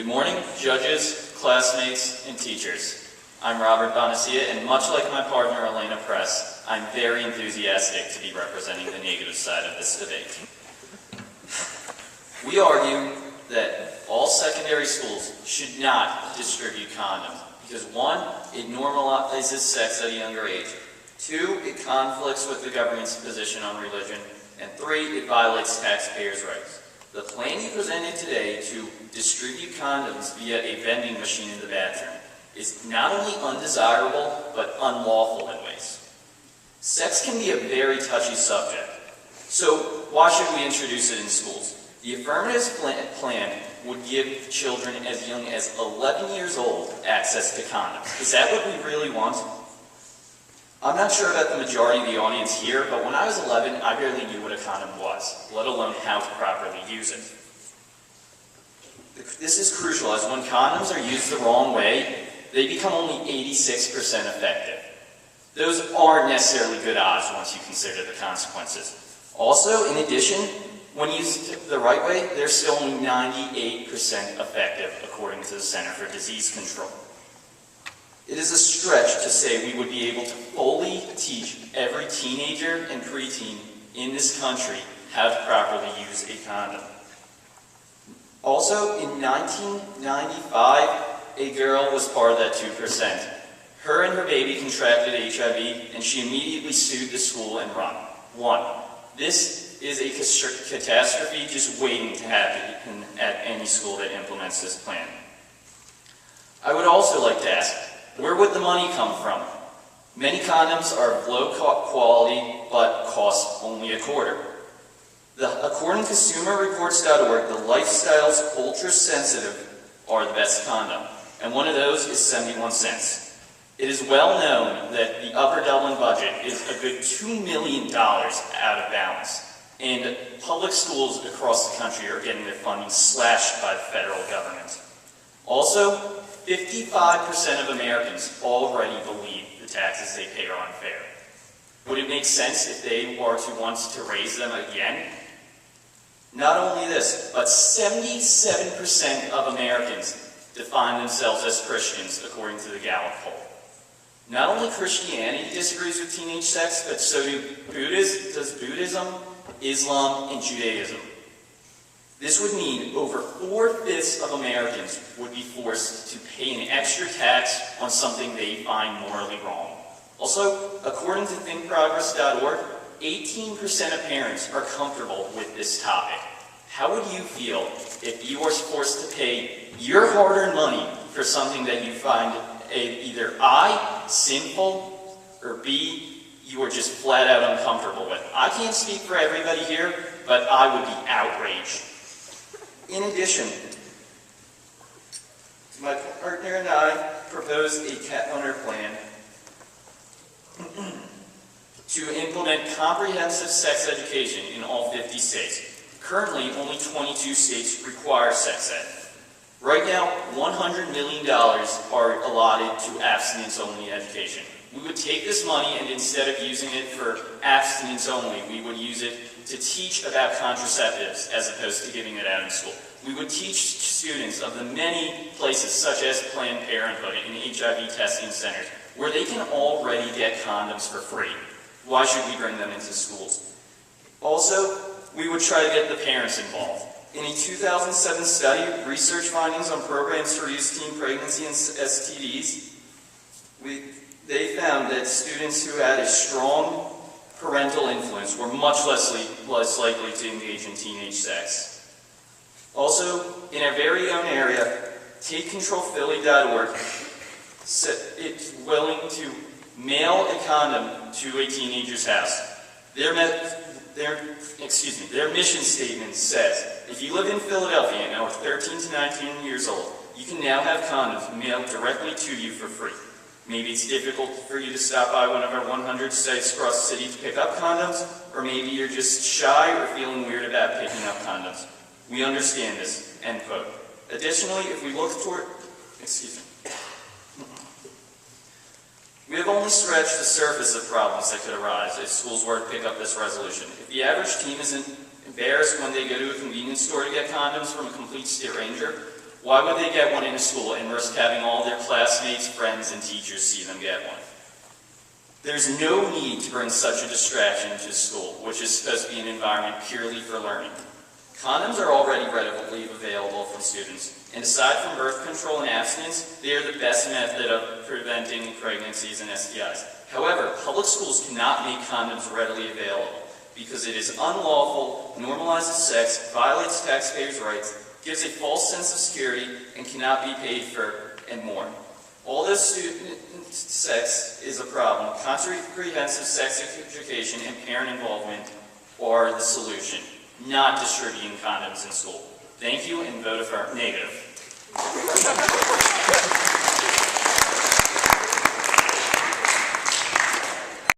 morning, judges, classmates, and teachers. I'm Robert Bonacia, and much like my partner Elena Press, I'm very enthusiastic to be representing the negative side of this debate. We argue that all secondary schools should not distribute condoms because 1, it normalizes sex at a younger age, 2, it conflicts with the government's position on religion, and 3, it violates taxpayers' rights. The plan you presented today to distribute condoms via a vending machine in the bathroom is not only undesirable, but unlawful in ways. Sex can be a very touchy subject, so why should we introduce it in schools? The affirmative plan would give children as young as 11 years old access to condoms. Is that what we really want? I'm not sure about the majority of the audience here, but when I was 11, I barely knew what a condom was, let alone how to properly use it. This is crucial, as when condoms are used the wrong way, they become only 86% effective. Those aren't necessarily good odds once you consider the consequences. Also, in addition, when used the right way, they're still only 98% effective, according to the Center for Disease Control. It is a stretch to say we would be able to fully teach every teenager and preteen in this country how to properly use a condom. Also, in 1995, a girl was part of that 2%. Her and her baby contracted HIV, and she immediately sued the school and won. This is a catastrophe just waiting to happen at any school that implements this plan. I would also like to ask, where would the money come from? Many condoms are of low quality, but cost only a quarter. According to ConsumerReports.org, the Lifestyles Ultra Sensitive are the best condom, and one of those is 71 cents. It is well known that the Upper Dublin budget is a good $2 million out of balance, and public schools across the country are getting their funding slashed by the federal government. Also, 55% of Americans already believe the taxes they pay are unfair. Would it make sense if they were to want to raise them again? Not only this, but 77% of Americans define themselves as Christians, according to the Gallup poll. Not only Christianity disagrees with teenage sex, but so does Buddhism, Islam, and Judaism. This would mean over 4/5 of Americans would be forced to pay an extra tax on something they find morally wrong. Also, according to thinkprogress.org, 18% of parents are comfortable with this topic. How would you feel if you were forced to pay your hard-earned money for something that you find either A, sinful, or B, you are just flat out uncomfortable with? I can't speak for everybody here, but I would be outraged. In addition, my partner and I proposed a counter plan to implement comprehensive sex education in all 50 states. Currently, only 22 states require sex ed. Right now, $100 million are allotted to abstinence-only education. We would take this money and instead of using it for abstinence only, we would use it to teach about contraceptives as opposed to giving it out in school. We would teach students of the many places such as Planned Parenthood and HIV testing centers where they can already get condoms for free. Why should we bring them into schools? Also, we would try to get the parents involved. In a 2007 study, research findings on programs to reduce teen pregnancy and STDs, they found that students who had a strong parental influence were much less likely to engage in teenage sex. Also, in our very own area, TakeControlPhilly.org it's willing to mail a condom to a teenager's house. Their mission statement says, if you live in Philadelphia and are 13 to 19 years old, you can now have condoms mailed directly to you for free. Maybe it's difficult for you to stop by one of our 100 sites across the city to pick up condoms, or maybe you're just shy or feeling weird about picking up condoms. We understand this, end quote. Additionally, if we look toward, we have only scratched the surface of problems that could arise if schools were to pick up this resolution. If the average teen isn't embarrassed when they go to a convenience store to get condoms from a complete stranger, Why would they get one into school and risk having all their classmates, friends, and teachers see them get one? There's no need to bring such a distraction to school, which is supposed to be an environment purely for learning. Condoms are already readily available for students, and aside from birth control and abstinence, they are the best method of preventing pregnancies and STIs. However, public schools cannot make condoms readily available because it is unlawful, normalizes sex, violates taxpayers' rights, gives a false sense of security, and cannot be paid for, and more. Although student sex is a problem, comprehensive sex education and parent involvement are the solution, not distributing condoms in school. Thank you, and vote negative.